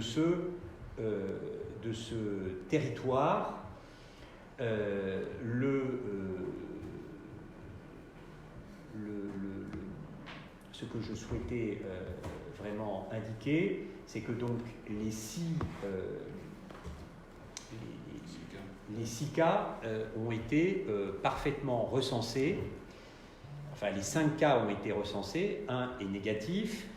ce territoire. Ce que je souhaitais vraiment indiquer, c'est que donc les 6 cas ont été parfaitement recensés. Enfin, les 5 cas ont été recensés, un est négatif,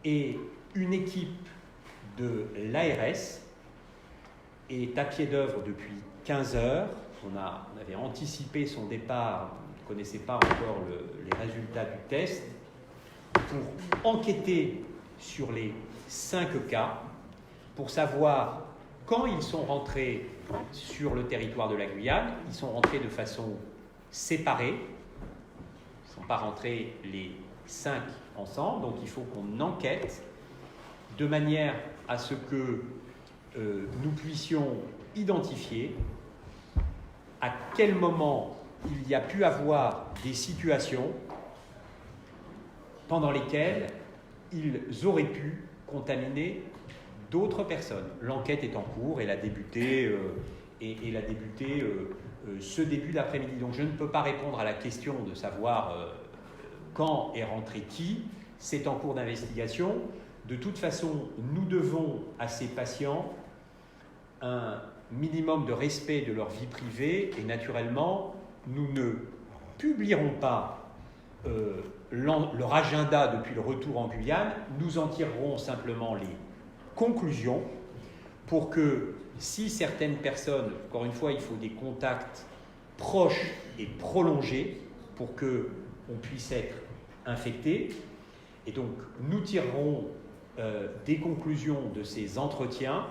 et une équipe de l'ARS est à pied d'œuvre depuis 15 heures. On avait anticipé son départ, on ne connaissait pas encore les résultats du test, pour enquêter sur les 5 cas, pour savoir quand ils sont rentrés sur le territoire de la Guyane. Ils sont rentrés de façon séparée, ils ne sont pas rentrés les 5 ensemble, donc il faut qu'on enquête de manière à ce que nous puissions identifier à quel moment il y a pu avoir des situations pendant lesquelles ils auraient pu contaminer d'autres personnes. L'enquête est en cours et elle a débuté, ce début d'après-midi. Donc je ne peux pas répondre à la question de savoir quand est rentré qui. C'est en cours d'investigation. De toute façon, nous devons à ces patients un minimum de respect de leur vie privée et naturellement, nous ne publierons pas leur agenda depuis le retour en Guyane. Nous en tirerons simplement les conclusions pour que si certaines personnes, encore une fois, il faut des contacts proches et prolongés pour qu'on puisse être infecté. Et donc, nous tirerons des conclusions de ces entretiens.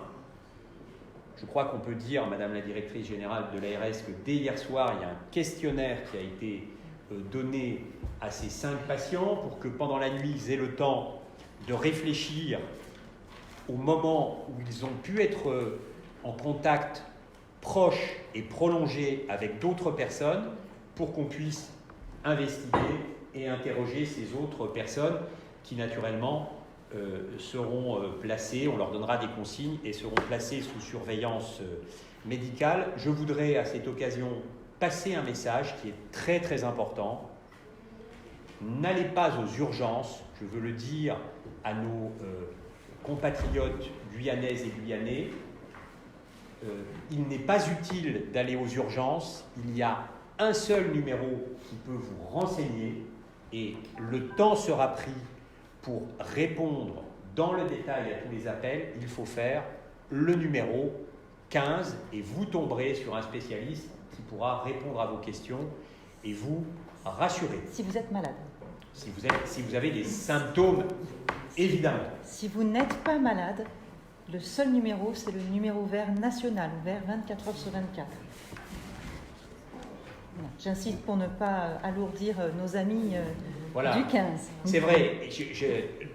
Je crois qu'on peut dire, Madame la Directrice Générale de l'ARS, que dès hier soir, il y a un questionnaire qui a été donné à ces 5 patients pour que pendant la nuit, ils aient le temps de réfléchir au moment où ils ont pu être en contact proche et prolongé avec d'autres personnes pour qu'on puisse investiguer et interroger ces autres personnes qui, naturellement, seront placées, on leur donnera des consignes et seront placées sous surveillance médicale. Je voudrais à cette occasion passer un message qui est très très important. N'allez pas aux urgences, je veux le dire à nos compatriotes guyanaises et guyanais. Il n'est pas utile d'aller aux urgences, il y a un seul numéro qui peut vous renseigner et le temps sera pris pour répondre dans le détail à tous les appels. Il faut faire le numéro 15 et vous tomberez sur un spécialiste qui pourra répondre à vos questions et vous rassurer. Si vous êtes malade. Si vous avez des symptômes, évidemment. Si vous n'êtes pas malade, le seul numéro, c'est le numéro vert national, vert 24 heures sur 24. Voilà. J'insiste pour ne pas alourdir nos amis du 15. C'est vrai,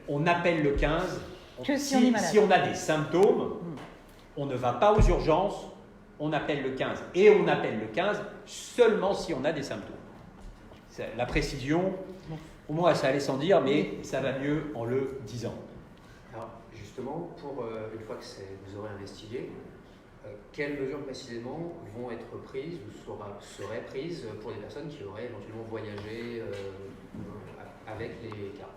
on appelle le 15 si on a des symptômes, on ne va pas aux urgences, on appelle le 15. Et on appelle le 15 seulement si on a des symptômes. La précision, au moins ça allait sans dire, mais ça va mieux en le disant. Alors justement, une fois que vous aurez investigué, quelles mesures précisément vont être prises ou seraient prises pour des personnes qui auraient éventuellement voyagé avec les cas?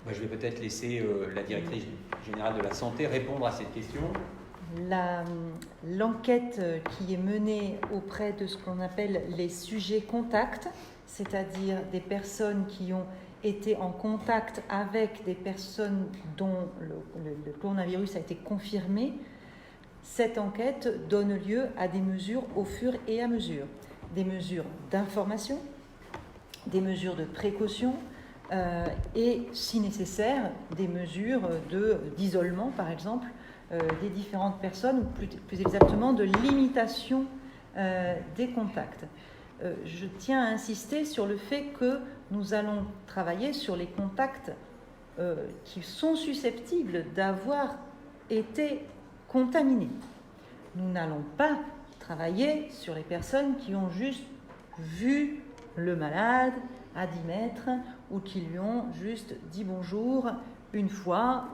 Moi, je vais peut-être laisser la directrice générale de la santé répondre à cette question. L'enquête qui est menée auprès de ce qu'on appelle les sujets contacts, c'est-à-dire des personnes qui ont été en contact avec des personnes dont le coronavirus a été confirmé, cette enquête donne lieu à des mesures au fur et à mesure. Des mesures d'information, des mesures de précaution et, si nécessaire, des mesures d'isolement, par exemple, des différentes personnes, ou plus exactement de limitation des contacts. Je tiens à insister sur le fait que nous allons travailler sur les contacts qui sont susceptibles d'avoir été contaminés. Nous n'allons pas travailler sur les personnes qui ont juste vu le malade, à 10 mètres ou qui lui ont juste dit bonjour une fois.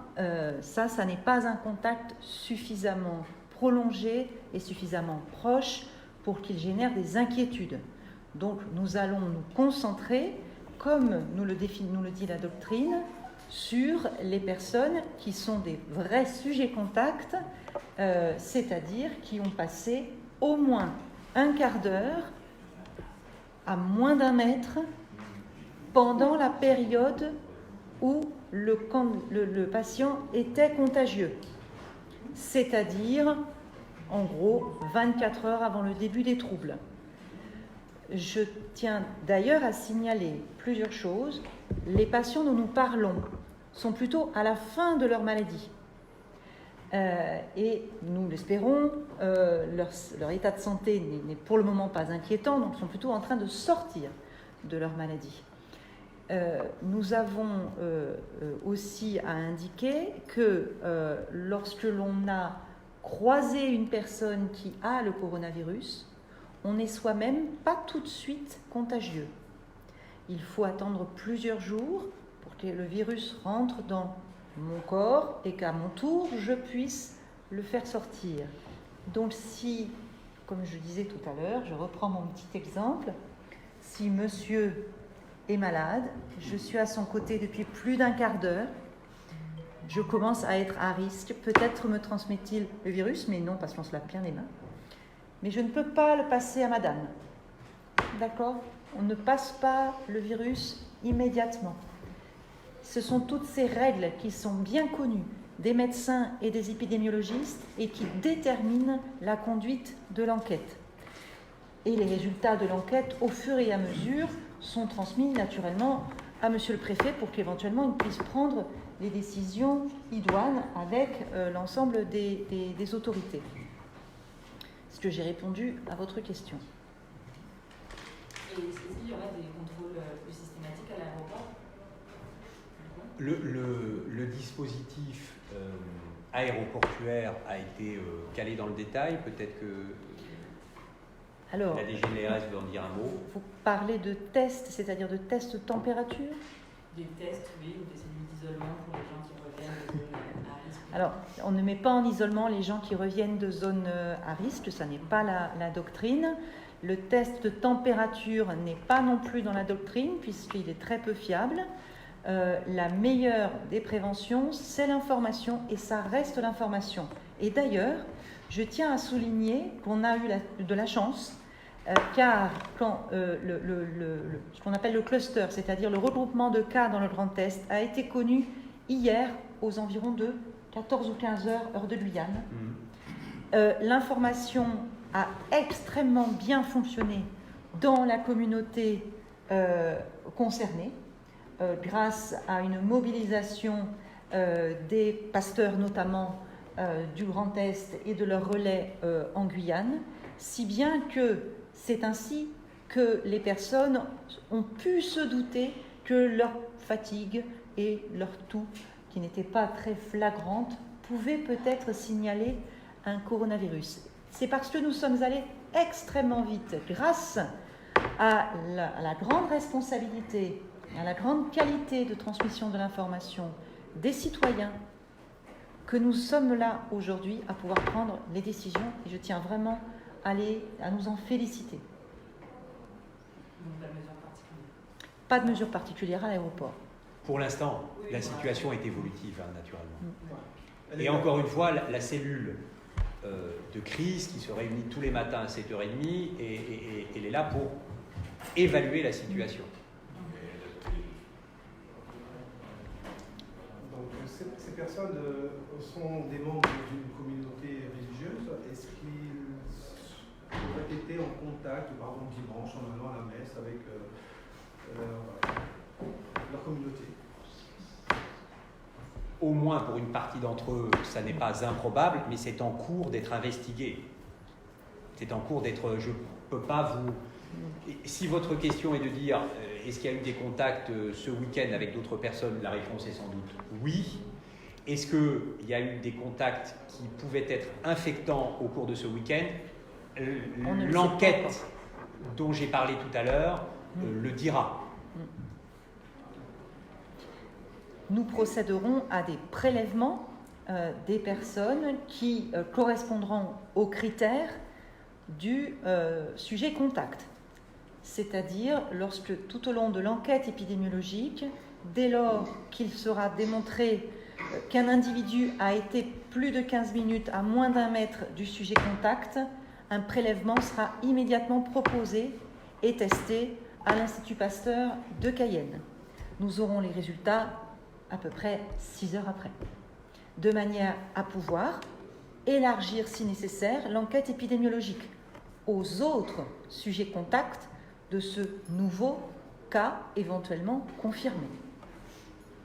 Ça n'est pas un contact suffisamment prolongé et suffisamment proche pour qu'il génère des inquiétudes. Donc nous allons nous concentrer, comme nous le dit la doctrine, sur les personnes qui sont des vrais sujets contacts, c'est-à-dire qui ont passé au moins un quart d'heure à moins d'1 mètre pendant la période où le patient était contagieux, c'est-à-dire en gros 24 heures avant le début des troubles. Je tiens d'ailleurs à signaler plusieurs choses. Les patients dont nous parlons sont plutôt à la fin de leur maladie. Et nous l'espérons, leur état de santé n'est pour le moment pas inquiétant, donc ils sont plutôt en train de sortir de leur maladie. Nous avons aussi à indiquer que lorsque l'on a croisé une personne qui a le coronavirus, on n'est soi-même pas tout de suite contagieux. Il faut attendre plusieurs jours pour que le virus rentre dans mon corps et qu'à mon tour, je puisse le faire sortir. Donc si, comme je disais tout à l'heure, je reprends mon petit exemple, si monsieur est malade, je suis à son côté depuis plus d'1 quart d'heure, je commence à être à risque, peut-être me transmet-il le virus, mais non, parce qu'on se lave bien les mains. Mais je ne peux pas le passer à madame. D'accord ? On ne passe pas le virus immédiatement. Ce sont toutes ces règles qui sont bien connues des médecins et des épidémiologistes et qui déterminent la conduite de l'enquête. Et les résultats de l'enquête, au fur et à mesure, sont transmis naturellement à monsieur le préfet pour qu'éventuellement il puisse prendre les décisions idoines avec l'ensemble des autorités. Est-ce que j'ai répondu à votre question ? Et est-ce qu'il y aurait des contrôles plus systématiques à l'aéroport ? Le dispositif aéroportuaire a été calé dans le détail. Peut-être que la DGNRS veut en dire un mot. Vous parlez de tests, c'est-à-dire de tests de température ? Des tests, oui, ou des cellules d'isolement pour les gens qui reviennent de zones à risque. Alors, on ne met pas en isolement les gens qui reviennent de zones à risque, ça n'est pas la doctrine. Le test de température n'est pas non plus dans la doctrine, puisqu'il est très peu fiable. La meilleure des préventions, c'est l'information, et ça reste l'information. Et d'ailleurs, je tiens à souligner qu'on a eu de la chance, car quand ce qu'on appelle le cluster, c'est-à-dire le regroupement de cas dans le Grand Est, a été connu hier aux environs de 14 ou 15 heure de Guyane. L'information a extrêmement bien fonctionné dans la communauté concernée, grâce à une mobilisation des pasteurs notamment du Grand Est et de leurs relais en Guyane, si bien que c'est ainsi que les personnes ont pu se douter que leur fatigue et leur toux, qui n'était pas très flagrante, pouvaient peut-être signaler un coronavirus. C'est parce que nous sommes allés extrêmement vite, grâce à la grande responsabilité, à la grande qualité de transmission de l'information des citoyens, que nous sommes là aujourd'hui à pouvoir prendre les décisions, et je tiens vraiment à nous en féliciter. Donc, pas de mesure particulière. Pas de mesure particulière à l'aéroport. Pour l'instant, la situation est évolutive, naturellement. Et encore une fois, la cellule de crise qui se réunit tous les matins à 7h30, et elle est là pour évaluer la situation. Donc ces personnes sont des membres d'une communauté religieuse. Est-ce qu'ils auraient été en contact, par exemple dimanche, en allant à la messe avec leur communauté? Au moins pour une partie d'entre eux, ça n'est pas improbable, mais c'est en cours d'être investigué. C'est en cours d'être... Je ne peux pas vous... Si votre question est de dire est-ce qu'il y a eu des contacts ce week-end avec d'autres personnes, la réponse est sans doute oui. Est-ce qu'il y a eu des contacts qui pouvaient être infectants au cours de ce week-end? L'enquête dont j'ai parlé tout à l'heure le dira. Nous procéderons à des prélèvements des personnes qui correspondront aux critères du sujet contact. C'est-à-dire lorsque tout au long de l'enquête épidémiologique, dès lors qu'il sera démontré qu'un individu a été plus de 15 minutes à moins d'1 mètre du sujet contact, un prélèvement sera immédiatement proposé et testé à l'Institut Pasteur de Cayenne. Nous aurons les résultats à peu près 6 heures après, de manière à pouvoir élargir, si nécessaire, l'enquête épidémiologique aux autres sujets contacts de ce nouveau cas éventuellement confirmé.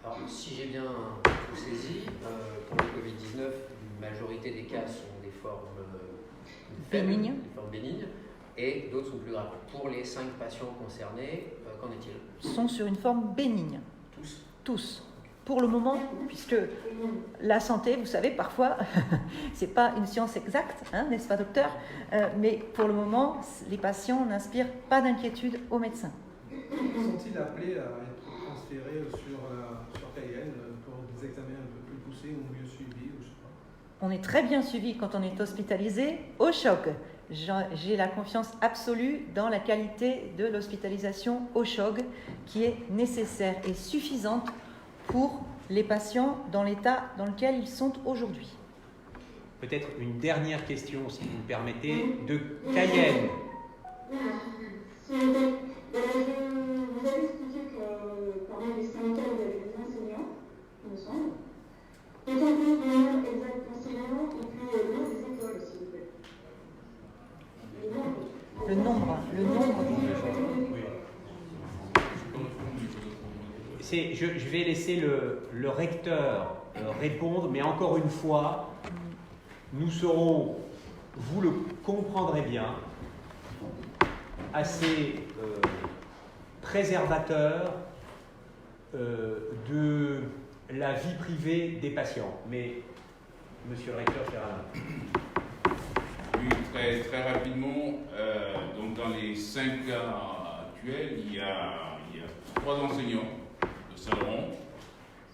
Alors, si j'ai bien tout saisi, pour le Covid-19, une majorité des cas sont des formes bénignes, et d'autres sont plus graves. Pour les 5 patients concernés, qu'en est-il? Sont sur une forme bénigne. Tous? Tous. Pour le moment, puisque la santé, vous savez, parfois, c'est pas une science exacte, hein, n'est-ce pas, docteur? Mais pour le moment, les patients n'inspirent pas d'inquiétude aux médecins. Sont-ils appelés à être transférés sur Cayenne pour des examens un peu plus poussés ou mieux suivis, ou je sais pas? On est très bien suivi quand on est hospitalisé au choc. J'ai la confiance absolue dans la qualité de l'hospitalisation au choc qui est nécessaire et suffisante pour les patients dans l'état dans lequel ils sont aujourd'hui. Peut-être une dernière question, si vous me permettez, de Cayenne. Vous avez expliqué que parmi les syndicats, il y avait des enseignants, il me semble. Peut-être le nom exact d'enseignants et puis le nom des écoles, s'il vous plaît. Le nombre. Je vais laisser le recteur répondre, mais encore une fois, nous serons, vous le comprendrez bien, assez préservateurs de la vie privée des patients. Mais, monsieur le recteur, cher Alain. Oui, très rapidement. Donc dans les 5 cas actuels, il y a 3 enseignants de Saint-Laurent,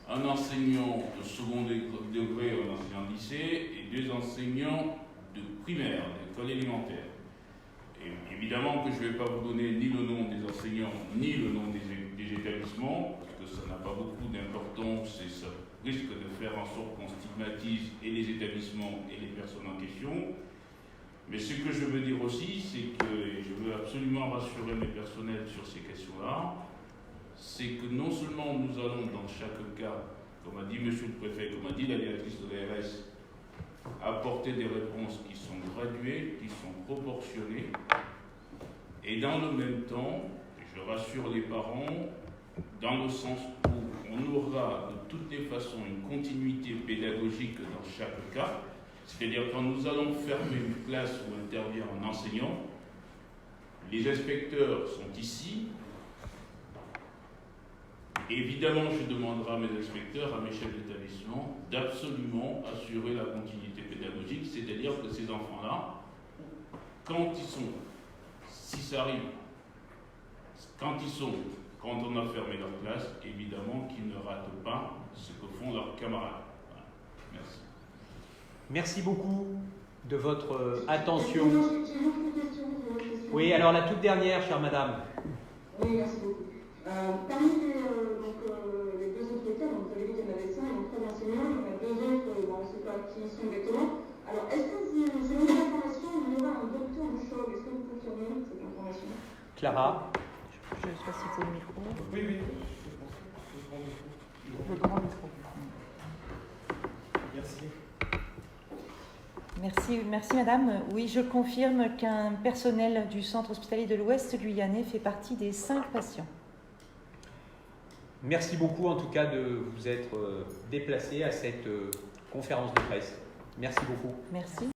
un enseignant de second degré, un enseignant de lycée, et 2 enseignants de primaire, d'école élémentaire. Et évidemment que je ne vais pas vous donner ni le nom des enseignants, ni le nom des établissements, parce que ça n'a pas beaucoup d'importance et ça risque de faire en sorte qu'on stigmatise et les établissements et les personnes en question. Mais ce que je veux dire aussi, c'est que, et je veux absolument rassurer mes personnels sur ces questions-là, c'est que non seulement nous allons dans chaque cas, comme a dit monsieur le préfet, comme a dit la directrice de l'ARS, apporter des réponses qui sont graduées, qui sont proportionnées, et dans le même temps, je rassure les parents, dans le sens où on aura de toutes les façons une continuité pédagogique dans chaque cas, c'est-à-dire quand nous allons fermer une classe où intervient un enseignant, les inspecteurs sont ici. Évidemment, je demanderai à mes inspecteurs, à mes chefs d'établissement, d'absolument assurer la continuité pédagogique, c'est-à-dire que ces enfants-là, quand ils sont, si ça arrive, quand on a fermé leur classe, évidemment qu'ils ne ratent pas ce que font leurs camarades. Voilà. Merci. Merci beaucoup de votre attention. J'ai une autre question. Oui, alors la toute dernière, chère madame. Oui, merci beaucoup. Parmi les 2 autres cas, donc vous avez dit qu'il y en avait 5, donc 3 enseignants, il y en a 2 autres, on ne sait pas qui sont exactement. Alors, est-ce que selon cette information, il y aura un docteur du choc? Est-ce que vous confirmez cette information? Clara. Je ne sais pas s'il faut le micro. Oui. Le grand micro. Merci madame. Oui, je confirme qu'un personnel du centre hospitalier de l'Ouest guyanais fait partie des 5 patients. Merci beaucoup en tout cas de vous être déplacé à cette conférence de presse. Merci beaucoup. Merci.